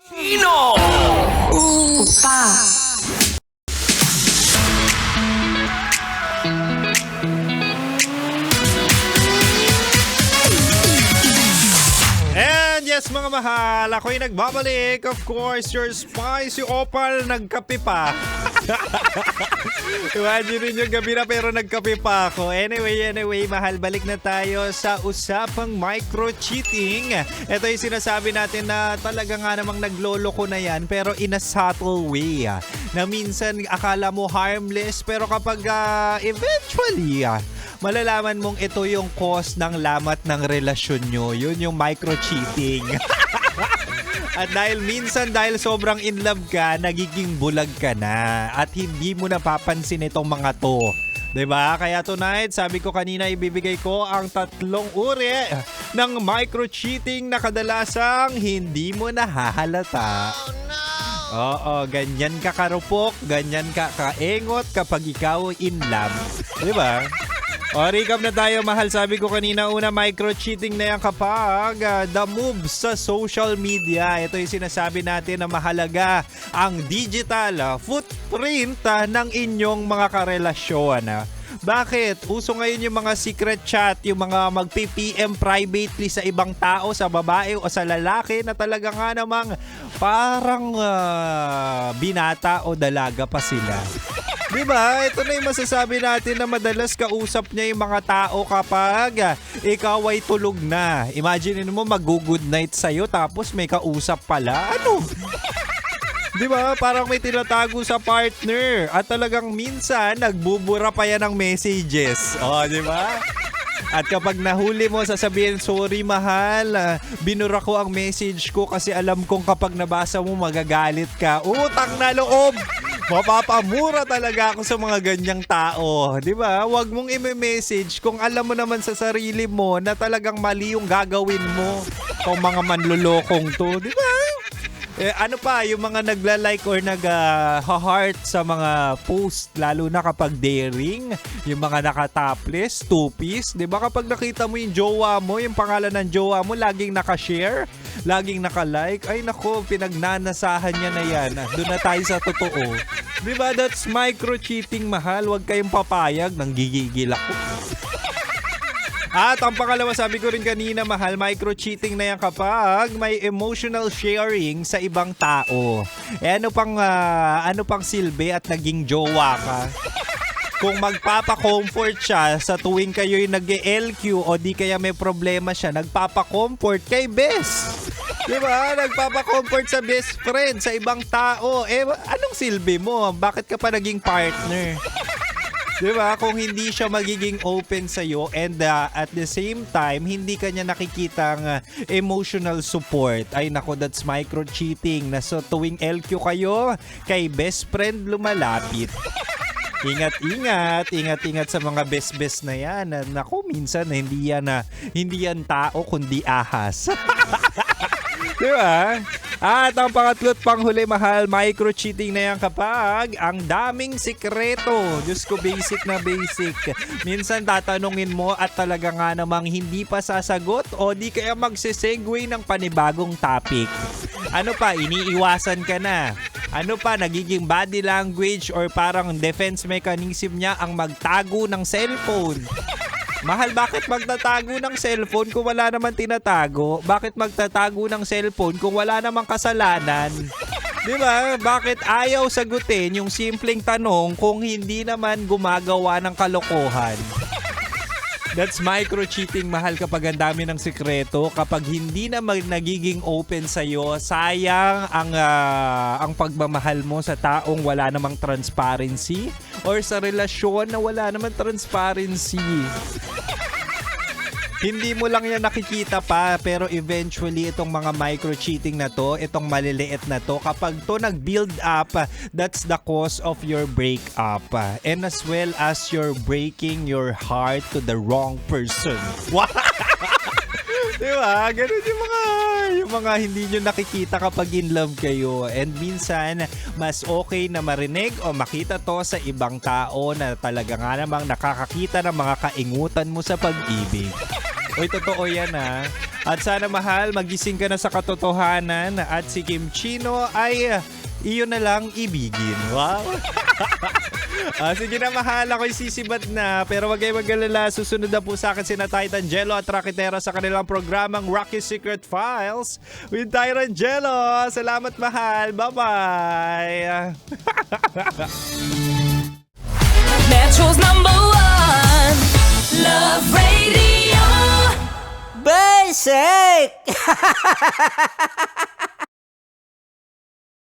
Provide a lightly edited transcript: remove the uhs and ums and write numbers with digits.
Chino! Opa. And yes mga mahal, ako'y nagbabalik. Of course, your spicy opal nagkape pa. Imagine nyo gabi na pero nagkape pa ako. Anyway, mahal, balik na tayo sa usapang micro-cheating. Ito yung sinasabi natin na talaga nga namang nagloloko na yan pero in a subtle way. Na minsan akala mo harmless pero kapag eventually malalaman mong ito yung cause ng lamat ng relasyon nyo. Yun yung micro-cheating. At dahil sobrang in love ka, nagiging bulag ka na. At hindi mo napapansin itong mga to. 'Di ba? Kaya tonight, sabi ko kanina, ibibigay ko ang 3 uri ng micro-cheating na kadalasang hindi mo nahahalata. Oo, ganyan ka karupok, ganyan ka kaengot kapag ikaw in love. 'Di ba? O, recap na tayo, mahal. Sabi ko kanina, una, micro-cheating na yan kapag the moves sa social media. Ito yung sinasabi natin na mahalaga ang digital footprint ng inyong mga karelasyon. Bakit? Uso ngayon yung mga secret chat, yung mga mag-PM privately sa ibang tao, sa babae o sa lalaki na talaga nga namang parang binata o dalaga pa sila. Diba? Ito na yung masasabi natin na madalas kausap niya yung mga tao kapag ikaw ay tulog na. Imagine mo mag-good night sa'yo tapos may kausap pala. Ano? Diba? Parang may tinatago sa partner at talagang minsan nagbubura pa yan ng messages. O, diba? At kapag nahuli mo, sasabihin, sorry mahal, binura ko ang message ko kasi alam kong kapag nabasa mo magagalit ka. Utang na loob! Mapapamura talaga ako sa mga ganyang tao. Di ba? Huwag mong i-message kung alam mo naman sa sarili mo na talagang mali yung gagawin mo. Itong mga manlulokong to. Di ba? Ano pa, yung mga nagla-like or nag-heart sa mga post, lalo na kapag daring, yung mga naka-topless, two-piece, di ba kapag nakita mo yung jowa mo, yung pangalan ng jowa mo, laging naka-share, laging naka-like, ay nako, pinagnanasahan niya na yan. Doon na tayo sa totoo. Di ba, that's micro-cheating, mahal. Huwag kayong papayag, nang gigigil ako. At ang pangalawa, sabi ko rin kanina, mahal, micro-cheating na yan kapag may emotional sharing sa ibang tao. Ano pang silbi at naging jowa ka? Kung magpapa-comfort siya sa tuwing kayo'y nag-LQ o di kaya may problema siya, nagpapa-comfort kay best. Diba? Nagpapa-comfort sa best friend, sa ibang tao. Anong silbi mo? Bakit ka pa naging partner? Diba? Kung hindi siya magiging open sa'yo and at the same time, hindi kanya nakikitang emotional support. Ay nako, that's micro-cheating. Na so tuwing LQ kayo, kay best friend lumalapit. Ingat sa mga best na yan. Naku, minsan hindi yan tao kundi ahas. Diba? At ang pangatlo't panghuli, mahal, micro-cheating na yan kapag ang daming sikreto. Diyos ko, basic na basic. Minsan tatanungin mo at talaga nga namang hindi pa sasagot o di kaya magsisegue ng panibagong topic. Ano pa, iniiwasan ka na. Ano pa, nagiging body language or parang defense mechanism niya ang magtago ng cellphone. Mahal, bakit magtatago ng cellphone kung wala naman tinatago? Bakit magtatago ng cellphone kung wala namang kasalanan? Diba? Bakit ayaw sagutin yung simpleng tanong kung hindi naman gumagawa ng kalokohan? That's micro-cheating, mahal, kapag ang dami ng sikreto. Kapag hindi na nagiging open sa'yo, sayang ang pagmamahal mo sa taong wala namang transparency or sa relasyon na wala namang transparency. Hindi mo lang yan nakikita pa, pero eventually itong mga micro-cheating na to, itong maliliit na to, kapag to nag-build up, that's the cause of your breakup. And as well as you're breaking your heart to the wrong person. Diba? Ganun yung mga hindi nyo nakikita kapag in love kayo. And minsan, mas okay na marinig o makita to sa ibang tao na talaga nga namang nakakakita ng mga kaingutan mo sa pag-ibig. Uy, totoo yan ha. At sana mahal, magising ka na sa katotohanan at si Kim Chino ay iyon na lang ibigin. Wow! Sige na mahal, ako'y sisibat na. Pero wag kayo mag-alala, susunod na po sa akin sina Titan Jello at Rakitera sa kanilang programang Rocky Secret Files with Tyron Jello. Salamat mahal, bye-bye! Metro's #1 Love Radio. Basic!